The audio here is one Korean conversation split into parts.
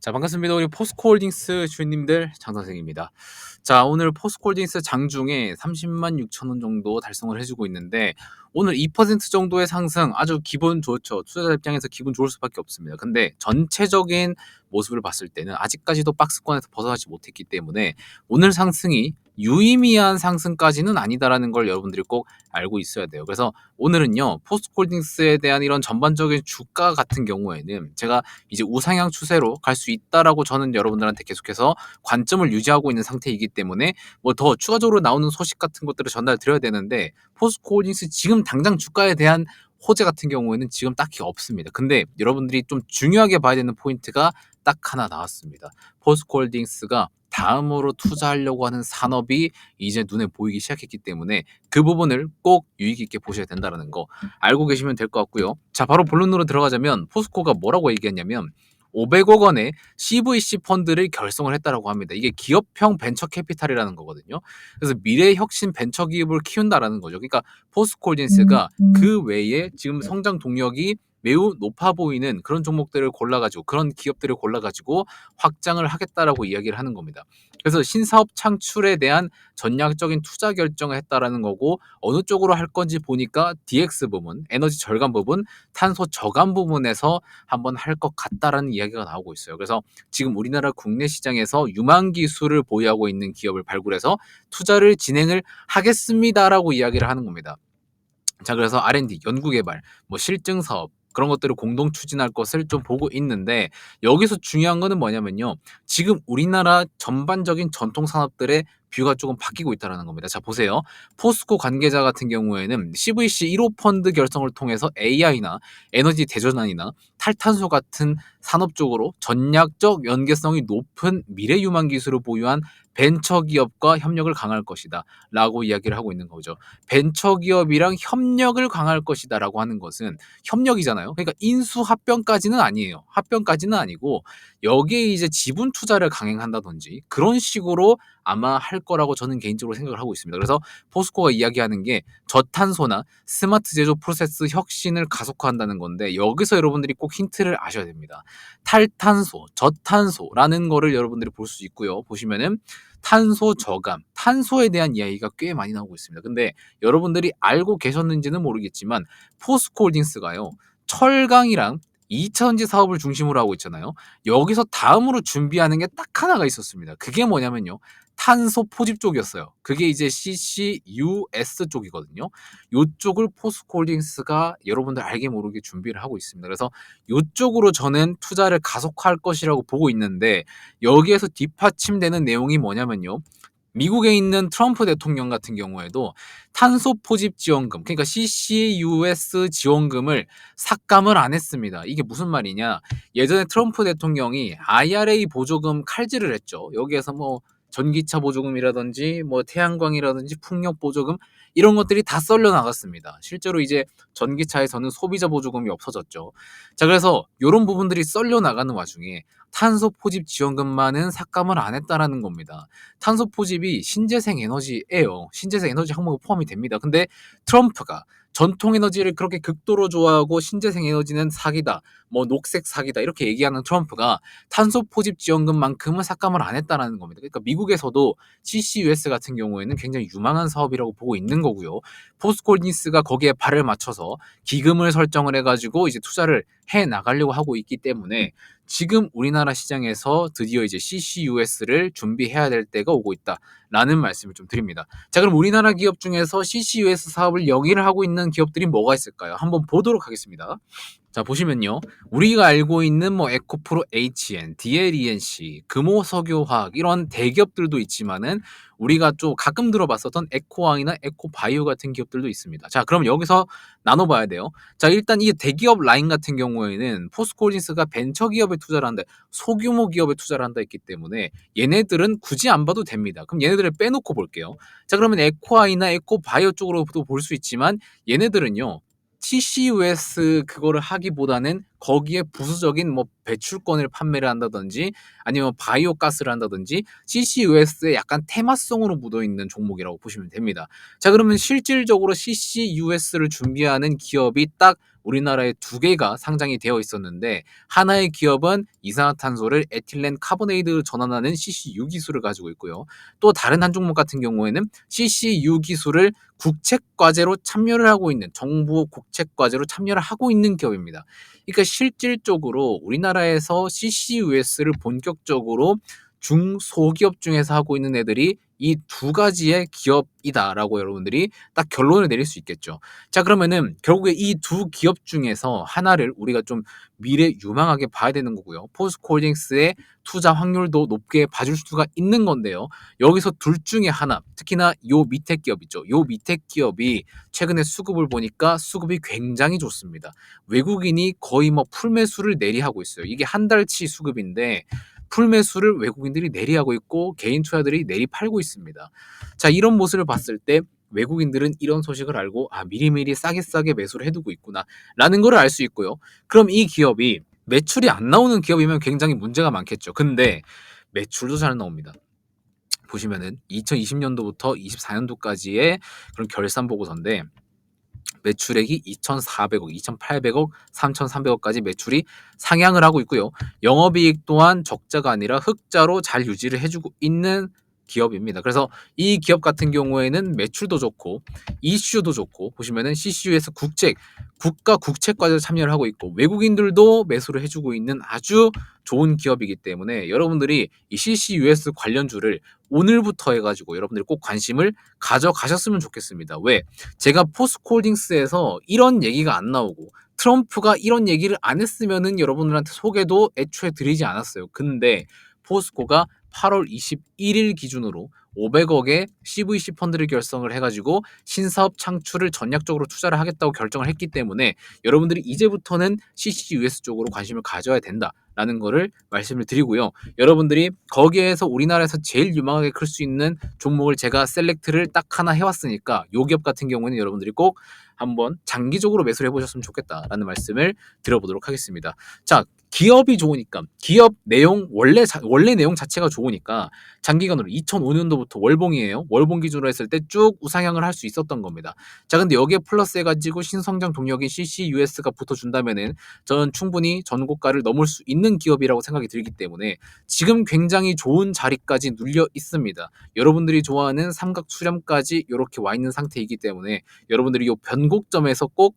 자, 반갑습니다. 우리 포스코홀딩스 주인님들 장 선생입니다. 자, 오늘 포스코홀딩스 장중에 30만 6천 원 정도 달성을 해주고 있는데 오늘 2% 정도의 상승 아주 기분 좋죠. 투자자 입장에서 기분 좋을 수밖에 없습니다. 근데 전체적인 모습을 봤을 때는 아직까지도 박스권에서 벗어나지 못했기 때문에 오늘 상승이 유의미한 상승까지는 아니다라는 걸 여러분들이 꼭 알고 있어야 돼요. 그래서 오늘은요, 포스코홀딩스에 대한 이런 전반적인 주가 같은 경우에는 제가 이제 우상향 추세로 갈 수 있다라고 저는 여러분들한테 계속해서 관점을 유지하고 있는 상태이기 때문에 뭐 더 추가적으로 나오는 소식 같은 것들을 전달 드려야 되는데 포스코홀딩스 지금 당장 주가에 대한 호재 같은 경우에는 지금 딱히 없습니다. 근데 여러분들이 좀 중요하게 봐야 되는 포인트가 딱 하나 나왔습니다. 포스코홀딩스가 다음으로 투자하려고 하는 산업이 이제 눈에 보이기 시작했기 때문에 그 부분을 꼭 유의 깊게 보셔야 된다는 거 알고 계시면 될 것 같고요. 자, 바로 본론으로 들어가자면 포스코가 뭐라고 얘기했냐면 500억 원의 CVC 펀드를 결성을 했다라고 합니다. 이게 기업형 벤처 캐피탈이라는 거거든요. 그래서 미래 혁신 벤처 기업을 키운다라는 거죠. 그러니까 포스코홀딩스가 그 외에 지금 성장 동력이 매우 높아 보이는 그런 종목들을 골라가지고 그런 기업들을 골라가지고 확장을 하겠다라고 이야기를 하는 겁니다. 그래서 신사업 창출에 대한 전략적인 투자 결정을 했다라는 거고 어느 쪽으로 할 건지 보니까 DX 부분, 에너지 절감 부분, 탄소 저감 부분에서 한번 할 것 같다라는 이야기가 나오고 있어요. 그래서 지금 우리나라 국내 시장에서 유망 기술을 보유하고 있는 기업을 발굴해서 투자를 진행을 하겠습니다라고 이야기를 하는 겁니다. 자, 그래서 R&D, 연구개발, 뭐 실증 사업 그런 것들을 공동 추진할 것을 좀 보고 있는데 여기서 중요한 거는 뭐냐면요. 지금 우리나라 전반적인 전통 산업들의 뷰가 조금 바뀌고 있다는 겁니다. 자, 보세요. 포스코 관계자 같은 경우에는 CVC 1호 펀드 결성을 통해서 AI나 에너지 대전환이나 탈탄소 같은 산업 쪽으로 전략적 연계성이 높은 미래 유망 기술을 보유한 벤처기업과 협력을 강화할 것이다 라고 이야기를 하고 있는 거죠. 벤처기업이랑 협력을 강화할 것이다 라고 하는 것은 협력이잖아요. 그러니까 인수합병까지는 아니에요. 합병까지는 아니고 여기에 이제 지분 투자를 강행한다든지 그런 식으로 아마 할 거라고 저는 개인적으로 생각을 하고 있습니다. 그래서 포스코가 이야기하는 게 저탄소나 스마트 제조 프로세스 혁신을 가속화한다는 건데 여기서 여러분들이 꼭 힌트를 아셔야 됩니다. 탈탄소, 저탄소라는 거를 여러분들이 볼 수 있고요. 보시면은 탄소 저감, 탄소에 대한 이야기가 꽤 많이 나오고 있습니다. 근데 여러분들이 알고 계셨는지는 모르겠지만 포스코홀딩스가요. 철강이랑 2차전지 사업을 중심으로 하고 있잖아요. 여기서 다음으로 준비하는 게 딱 하나가 있었습니다. 그게 뭐냐면요. 탄소 포집 쪽이었어요. 그게 이제 CCUS 쪽이거든요. 이쪽을 포스코홀딩스가 여러분들 알게 모르게 준비를 하고 있습니다. 그래서 이쪽으로 저는 투자를 가속화할 것이라고 보고 있는데 여기에서 뒷받침되는 내용이 뭐냐면요. 미국에 있는 트럼프 대통령 같은 경우에도 탄소 포집 지원금, 그러니까 CCUS 지원금을 삭감을 안 했습니다. 이게 무슨 말이냐? 예전에 트럼프 대통령이 IRA 보조금 칼질을 했죠. 여기에서 뭐 전기차 보조금이라든지 뭐 태양광이라든지 풍력 보조금 이런 것들이 다 썰려 나갔습니다. 실제로 이제 전기차에서는 소비자 보조금이 없어졌죠. 자, 그래서 이런 부분들이 썰려 나가는 와중에 탄소 포집 지원금만은 삭감을 안 했다라는 겁니다. 탄소 포집이 신재생 에너지예요. 신재생 에너지 항목에 포함이 됩니다. 근데 트럼프가 전통 에너지를 그렇게 극도로 좋아하고 신재생 에너지는 사기다, 뭐 녹색 사기다 이렇게 얘기하는 트럼프가 탄소 포집 지원금만큼은 삭감을 안 했다라는 겁니다. 그러니까 미국에서도 CCUS 같은 경우에는 굉장히 유망한 사업이라고 보고 있는 거고요. 포스코홀딩스가 거기에 발을 맞춰서 기금을 설정을 해가지고 이제 투자를 해 나가려고 하고 있기 때문에 지금 우리나라 시장에서 드디어 이제 CCUS를 준비해야 될 때가 오고 있다라는 말씀을 좀 드립니다. 자, 그럼 우리나라 기업 중에서 CCUS 사업을 영위를 하고 있는 기업들이 뭐가 있을까요? 한번 보도록 하겠습니다. 자, 보시면요. 우리가 알고 있는 뭐 에코프로 HN, DLENC, 금호석유화학 이런 대기업들도 있지만은 우리가 좀 가끔 들어봤었던 에코왕이나 에코바이오 같은 기업들도 있습니다. 자, 그럼 여기서 나눠봐야 돼요. 자, 일단 이 대기업 라인 같은 경우에는 포스코홀딩스가 벤처기업에 투자를 한다, 소규모 기업에 투자를 한다 했기 때문에 얘네들은 굳이 안 봐도 됩니다. 그럼 얘네들을 빼놓고 볼게요. 자, 그러면 에코아이나 에코바이오 쪽으로도 볼 수 있지만 얘네들은요. CCUS 그거를 하기보다는 거기에 부수적인 뭐 배출권을 판매를 한다든지 아니면 바이오 가스를 한다든지 CCUS에 약간 테마성으로 묻어 있는 종목이라고 보시면 됩니다. 자, 그러면 실질적으로 CCUS를 준비하는 기업이 딱 우리나라에 두 개가 상장이 되어 있었는데 하나의 기업은 이산화탄소를 에틸렌 카보네이드로 전환하는 CCU 기술을 가지고 있고요. 또 다른 한 종목 같은 경우에는 CCU 기술을 국책과제로 참여를 하고 있는 정부 국책과제로 참여를 하고 있는 기업입니다. 그러니까 실질적으로 우리나라에서 CCUS를 본격적으로 중소기업 중에서 하고 있는 애들이 이 두 가지의 기업이다라고 여러분들이 딱 결론을 내릴 수 있겠죠. 자, 그러면은 결국에 이 두 기업 중에서 하나를 우리가 좀 미래 유망하게 봐야 되는 거고요. 포스코홀딩스의 투자 확률도 높게 봐줄 수가 있는 건데요. 여기서 둘 중에 하나, 특히나 요 밑에 기업 있죠. 요 밑에 기업이 최근에 수급을 보니까 수급이 굉장히 좋습니다. 외국인이 거의 뭐 풀매수를 내리하고 있어요. 이게 한 달치 수급인데 풀매수를 외국인들이 내리하고 있고 개인 투자들이 내리팔고 있습니다. 자, 이런 모습을 봤을 때 외국인들은 이런 소식을 알고 미리미리 싸게 매수를 해두고 있구나라는 걸 알 수 있고요. 그럼 이 기업이 매출이 안 나오는 기업이면 굉장히 문제가 많겠죠. 근데 매출도 잘 나옵니다. 보시면은 2020년도부터 24년도까지의 그런 결산 보고서인데 매출액이 2,400억, 2,800억, 3,300억까지 매출이 상향을 하고 있고요. 영업이익 또한 적자가 아니라 흑자로 잘 유지를 해주고 있는 기업입니다. 그래서 이 기업 같은 경우에는 매출도 좋고 이슈도 좋고 보시면은 CCU에서 국가 국책과제에 참여를 하고 있고 외국인들도 매수를 해주고 있는 아주 좋은 기업이기 때문에 여러분들이 이 CCUS 관련주를 오늘부터 해가지고 여러분들이 꼭 관심을 가져가셨으면 좋겠습니다. 왜? 제가 포스코홀딩스에서 이런 얘기가 안 나오고 트럼프가 이런 얘기를 안 했으면은 여러분들한테 소개도 애초에 드리지 않았어요. 근데 포스코가 8월 21일 기준으로 500억의 CVC 펀드를 결성을 해가지고 신사업 창출을 전략적으로 투자를 하겠다고 결정을 했기 때문에 여러분들이 이제부터는 CCUS 쪽으로 관심을 가져야 된다라는 거를 말씀을 드리고요. 여러분들이 거기에서 우리나라에서 제일 유망하게 클 수 있는 종목을 제가 셀렉트를 딱 하나 해왔으니까 요 기업 같은 경우는 여러분들이 꼭 한번 장기적으로 매수를 해보셨으면 좋겠다라는 말씀을 드려보도록 하겠습니다. 자, 기업이 좋으니까 기업 내용 원래 내용 자체가 좋으니까 장기간으로 2005년도부터 월봉이에요. 월봉 기준으로 했을 때 쭉 우상향을 할 수 있었던 겁니다. 자, 근데 여기에 플러스 해가지고 신성장 동력인 CCUS가 붙어준다면은 저는 충분히 전고가를 넘을 수 있는 기업이라고 생각이 들기 때문에 지금 굉장히 좋은 자리까지 눌려 있습니다. 여러분들이 좋아하는 삼각 수렴까지 이렇게 와 있는 상태이기 때문에 여러분들이 이 변곡점에서 꼭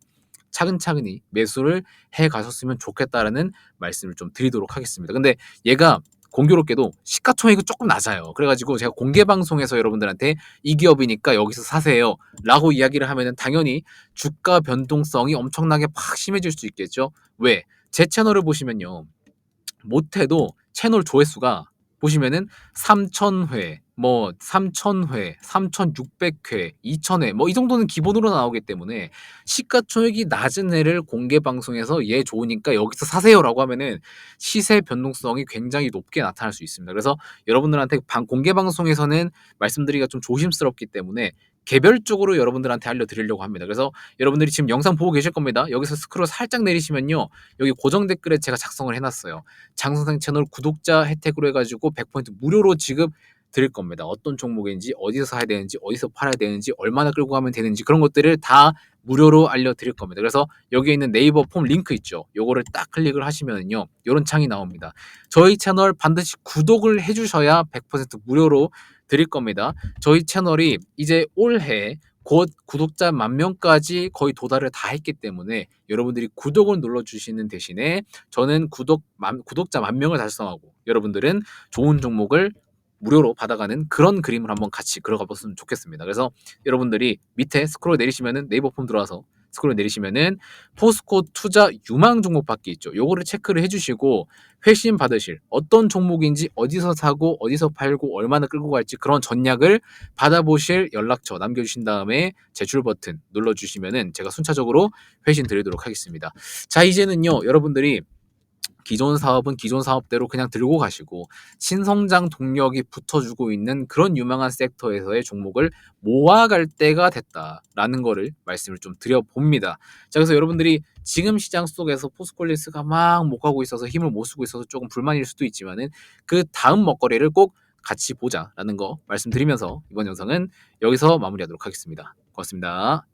차근차근히 매수를 해 가셨으면 좋겠다라는 말씀을 좀 드리도록 하겠습니다. 근데 얘가 공교롭게도 시가총액이 조금 낮아요. 그래가지고 제가 공개 방송에서 여러분들한테 이 기업이니까 여기서 사세요라고 이야기를 하면은 당연히 주가 변동성이 엄청나게 팍 심해질 수 있겠죠. 왜? 제 채널을 보시면요. 못해도 채널 조회수가 보시면은 3,000회, 뭐 3,000회, 3,600회, 2,000회 뭐 이 정도는 기본으로 나오기 때문에 시가총액이 낮은 애를 공개 방송에서 얘 좋으니까 여기서 사세요라고 하면은 시세 변동성이 굉장히 높게 나타날 수 있습니다. 그래서 여러분들한테 공개 방송에서는 말씀드리기가 좀 조심스럽기 때문에 개별적으로 여러분들한테 알려드리려고 합니다. 그래서 여러분들이 지금 영상 보고 계실 겁니다. 여기서 스크롤 살짝 내리시면요. 여기 고정 댓글에 제가 작성을 해놨어요. 장선생 채널 구독자 혜택으로 해가지고 100% 무료로 지급 드릴 겁니다. 어떤 종목인지, 어디서 사야 되는지, 어디서 팔아야 되는지, 얼마나 끌고 가면 되는지 그런 것들을 다 무료로 알려드릴 겁니다. 그래서 여기에 있는 네이버 폼 링크 있죠. 요거를 딱 클릭을 하시면요. 요런 창이 나옵니다. 저희 채널 반드시 구독을 해주셔야 100% 무료로 드릴 겁니다. 저희 채널이 이제 올해 곧 구독자 10,000명까지 거의 도달을 다 했기 때문에 여러분들이 구독을 눌러주시는 대신에 저는 구독자 10,000명을 달성하고 여러분들은 좋은 종목을 무료로 받아가는 그런 그림을 한번 같이 그려가 봤으면 좋겠습니다. 그래서 여러분들이 밑에 스크롤 내리시면은 네이버 폼 들어와서 스크롤 내리시면은 포스코 투자 유망 종목 받기 있죠. 요거를 체크를 해주시고 회신 받으실 어떤 종목인지 어디서 사고 어디서 팔고 얼마나 끌고 갈지 그런 전략을 받아보실 연락처 남겨주신 다음에 제출 버튼 눌러주시면은 제가 순차적으로 회신 드리도록 하겠습니다. 자, 이제는요 여러분들이 기존 사업은 기존 사업대로 그냥 들고 가시고 신성장 동력이 붙어주고 있는 그런 유망한 섹터에서의 종목을 모아갈 때가 됐다라는 거를 말씀을 좀 드려봅니다. 자, 그래서 여러분들이 지금 시장 속에서 포스콜린스가 막 못 가고 있어서 힘을 못 쓰고 있어서 조금 불만일 수도 있지만은 그 다음 먹거리를 꼭 같이 보자라는 거 말씀드리면서 이번 영상은 여기서 마무리하도록 하겠습니다. 고맙습니다.